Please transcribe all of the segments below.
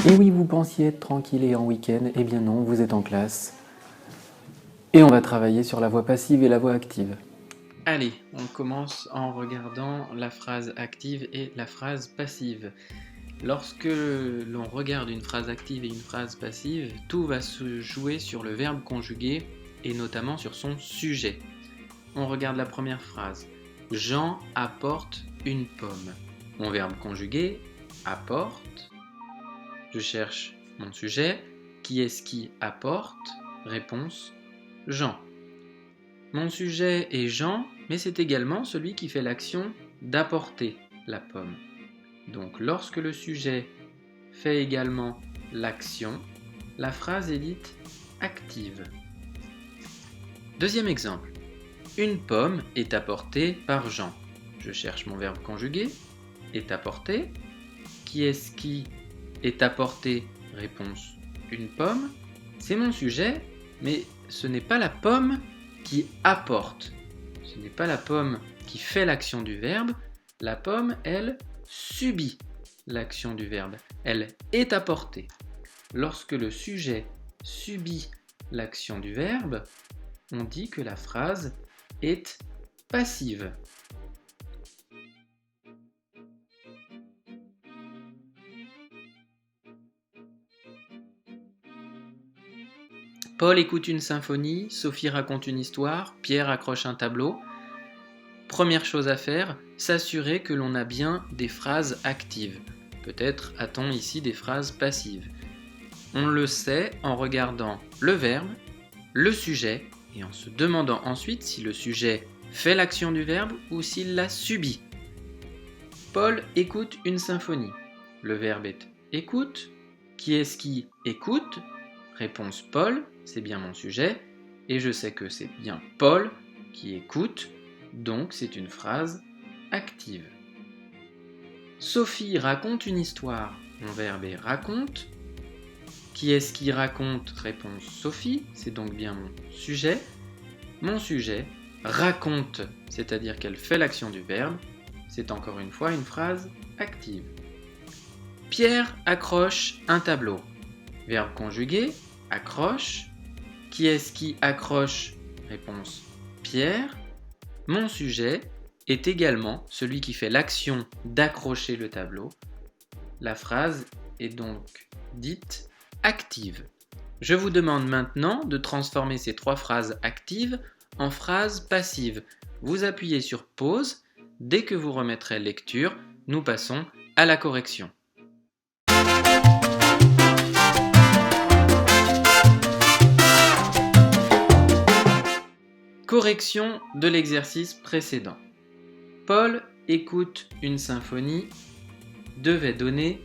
Et oui, vous pensiez être tranquille et en week-end, eh bien non, vous êtes en classe. Et on va travailler sur la voix passive et la voix active. Allez, on commence en regardant la phrase active et la phrase passive. Lorsque l'on regarde une phrase active et une phrase passive, tout va se jouer sur le verbe conjugué et notamment sur son sujet. On regarde la première phrase. Jean apporte une pomme. Mon verbe conjugué, apporte. Je cherche mon sujet. Qui est-ce qui apporte? Réponse, Jean. Mon sujet est Jean, mais c'est également celui qui fait l'action d'apporter la pomme. Donc lorsque le sujet fait également l'action, la phrase est dite active. Deuxième exemple. Une pomme est apportée par Jean. Je cherche mon verbe conjugué. Est apporté. Qui est-ce qui est apporté? Réponse, une pomme. C'est mon sujet, mais ce n'est pas la pomme qui apporte. Ce n'est pas la pomme qui fait l'action du verbe. La pomme, elle, subit l'action du verbe. Elle est apportée. Lorsque le sujet subit l'action du verbe, on dit que la phrase est passive. Paul écoute une symphonie, Sophie raconte une histoire, Pierre accroche un tableau. Première chose à faire, s'assurer que l'on a bien des phrases actives. Peut-être a-t-on ici des phrases passives. On le sait en regardant le verbe, le sujet, et en se demandant ensuite si le sujet fait l'action du verbe ou s'il la subit. Paul écoute une symphonie. Le verbe est écoute. Qui est-ce qui écoute? Réponse Paul, c'est bien mon sujet, et je sais que c'est bien Paul qui écoute, donc c'est une phrase active. Sophie raconte une histoire. Mon verbe est raconte. Qui est-ce qui raconte? Réponse Sophie, c'est donc bien mon sujet. Mon sujet raconte, c'est-à-dire qu'elle fait l'action du verbe, c'est encore une fois une phrase active. Pierre accroche un tableau. Verbe conjugué, accroche. Qui est-ce qui accroche? Réponse Pierre. Mon sujet est également celui qui fait l'action d'accrocher le tableau. La phrase est donc dite active. Je vous demande maintenant de transformer ces trois phrases actives en phrases passives. Vous appuyez sur pause. Dès que vous remettrez lecture, nous passons à la correction. Correction de l'exercice précédent. Paul écoute une symphonie, devait donner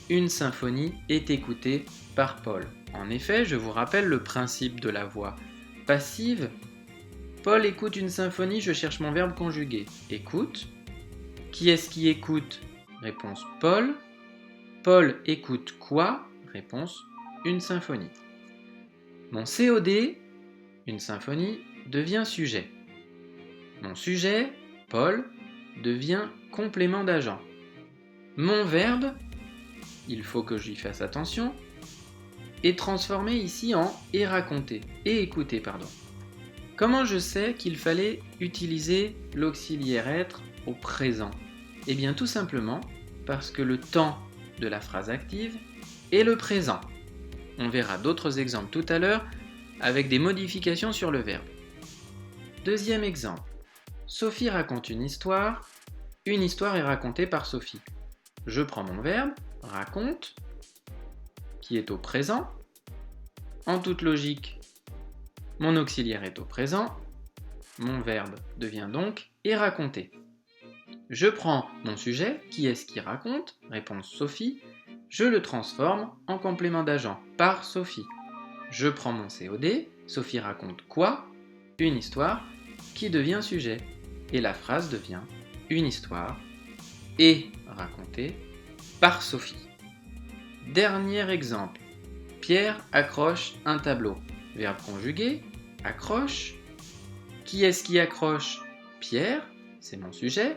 une symphonie est écoutée par Paul. En effet, je vous rappelle le principe de la voix passive. Paul écoute une symphonie, je cherche mon verbe conjugué. Écoute. Qui est-ce qui écoute? Réponse Paul. Paul écoute quoi? Réponse une symphonie. Mon COD, une symphonie, devient sujet. Mon sujet, Paul, devient complément d'agent. Mon verbe, il faut que j'y fasse attention, est transformé ici en est raconté, et écouté, pardon. Comment je sais qu'il fallait utiliser l'auxiliaire être au présent? Eh bien tout simplement parce que le temps de la phrase active est le présent. On verra d'autres exemples tout à l'heure avec des modifications sur le verbe. Deuxième exemple. Sophie raconte une histoire est racontée par Sophie. Je prends mon verbe, raconte, qui est au présent. En toute logique, mon auxiliaire est au présent. Mon verbe devient donc est raconté. Je prends mon sujet, qui est-ce qui raconte? Réponse Sophie. Je le transforme en complément d'agent par Sophie. Je prends mon COD, Sophie raconte quoi? Une histoire qui devient sujet. Et la phrase devient une histoire est racontée par Sophie. Dernier exemple. Pierre accroche un tableau. Verbe conjugué, accroche. Qui est-ce qui accroche? Pierre, c'est mon sujet.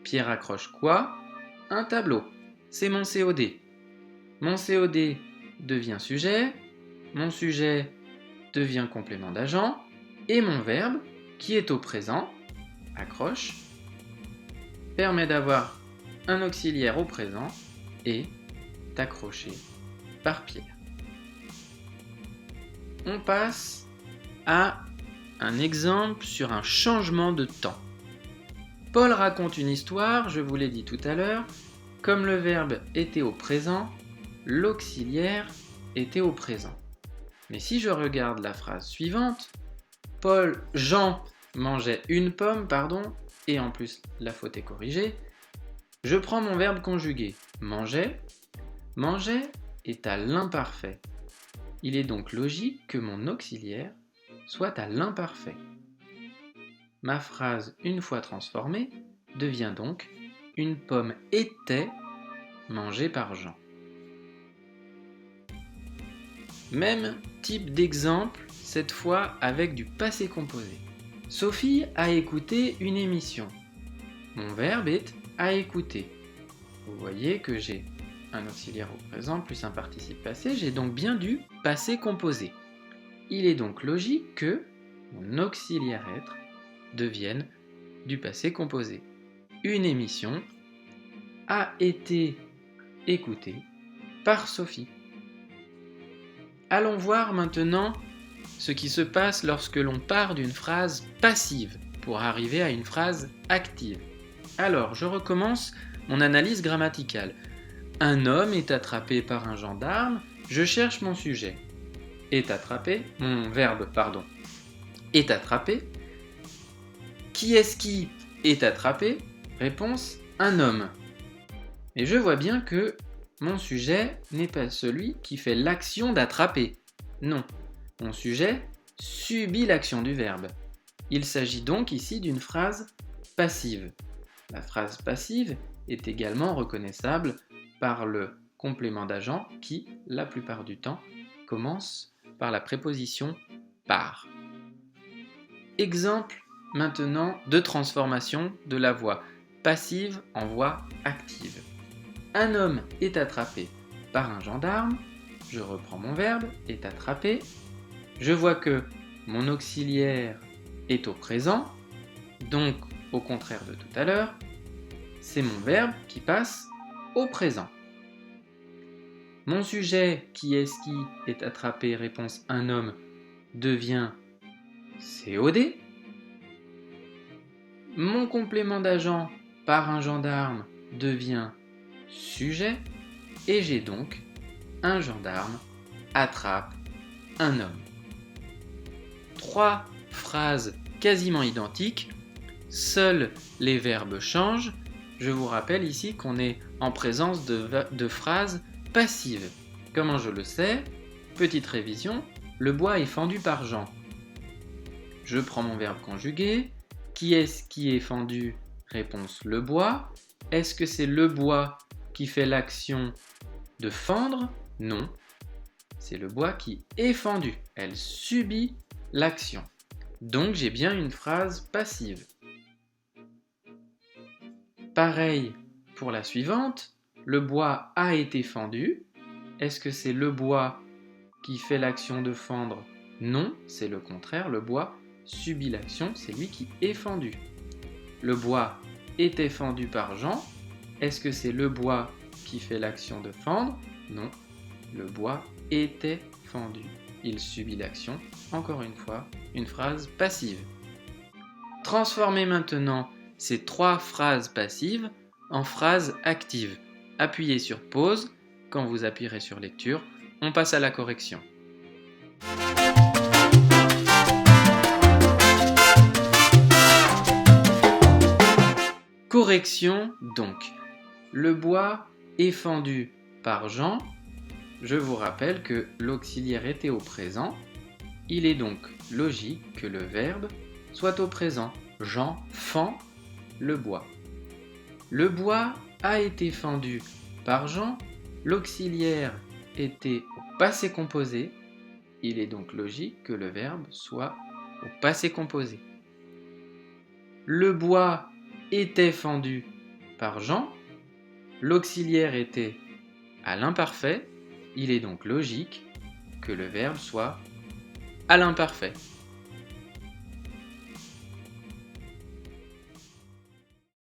Pierre accroche quoi? Un tableau. C'est mon COD. Mon COD devient sujet, mon sujet devient complément d'agent, et mon verbe, qui est au présent, accroche, permet d'avoir un auxiliaire au présent et accroché par Pierre. On passe à un exemple sur un changement de temps. Paul raconte une histoire, je vous l'ai dit tout à l'heure, comme le verbe était au présent, l'auxiliaire était au présent. Mais si je regarde la phrase suivante, Jean mangeait une pomme, et en plus la faute est corrigée, je prends mon verbe conjugué, mangeait. Mangeait est à l'imparfait. Il est donc logique que mon auxiliaire soit à l'imparfait. Ma phrase, une fois transformée, devient donc une pomme était mangée par Jean. Même type d'exemple, cette fois avec du passé composé. Sophie a écouté une émission. Mon verbe est à écouter. Vous voyez que j'ai un auxiliaire au présent plus un participe passé, j'ai donc bien du passé composé. Il est donc logique que mon auxiliaire être devienne du passé composé. Une émission a été écoutée par Sophie. Allons voir maintenant ce qui se passe lorsque l'on part d'une phrase passive pour arriver à une phrase active. Alors, je recommence mon analyse grammaticale. Un homme est attrapé par un gendarme, je cherche mon sujet. Mon verbe, est attrapé. Qui est-ce qui est attrapé? Réponse, un homme. Mais je vois bien que mon sujet n'est pas celui qui fait l'action d'attraper. Non, mon sujet subit l'action du verbe. Il s'agit donc ici d'une phrase passive. La phrase passive est également reconnaissable par le complément d'agent qui, la plupart du temps, commence par la préposition par. Exemple maintenant de transformation de la voix passive en voix active. Un homme est attrapé par un gendarme, je reprends mon verbe, est attrapé, je vois que mon auxiliaire est au présent, donc au contraire de tout à l'heure, c'est mon verbe qui passe au présent. Mon sujet, qui est attrapé, réponse un homme, devient COD. Mon complément d'agent par un gendarme devient sujet et j'ai donc un gendarme attrape un homme. 3 phrases quasiment identiques, seuls les verbes changent. Je vous rappelle ici qu'on est en présence de phrases passives. Comment je le sais? Petite révision, le bois est fendu par Jean. Je prends mon verbe conjugué. Qui est-ce qui est fendu? Réponse, le bois. Est-ce que c'est le bois qui fait l'action de fendre? Non, c'est le bois qui est fendu. Elle subit l'action. Donc j'ai bien une phrase passive. Pareil pour la suivante, le bois a été fendu. Est-ce que c'est le bois qui fait l'action de fendre? Non, c'est le contraire, le bois subit l'action, c'est lui qui est fendu. Le bois était fendu par Jean. Est-ce que c'est le bois qui fait l'action de fendre? Non, le bois était fendu. Il subit l'action, encore une fois, une phrase passive. Transformez maintenant ces 3 phrases passives en phrases actives. Appuyez sur pause. Quand vous appuierez sur lecture, on passe à la correction. Correction donc. Le bois est fendu par Jean. Je vous rappelle que l'auxiliaire était au présent. Il est donc logique que le verbe soit au présent. Jean fend le bois. Le bois a été fendu par Jean. L'auxiliaire était au passé composé. Il est donc logique que le verbe soit au passé composé. Le bois était fendu par Jean. L'auxiliaire était à l'imparfait, il est donc logique que le verbe soit à l'imparfait.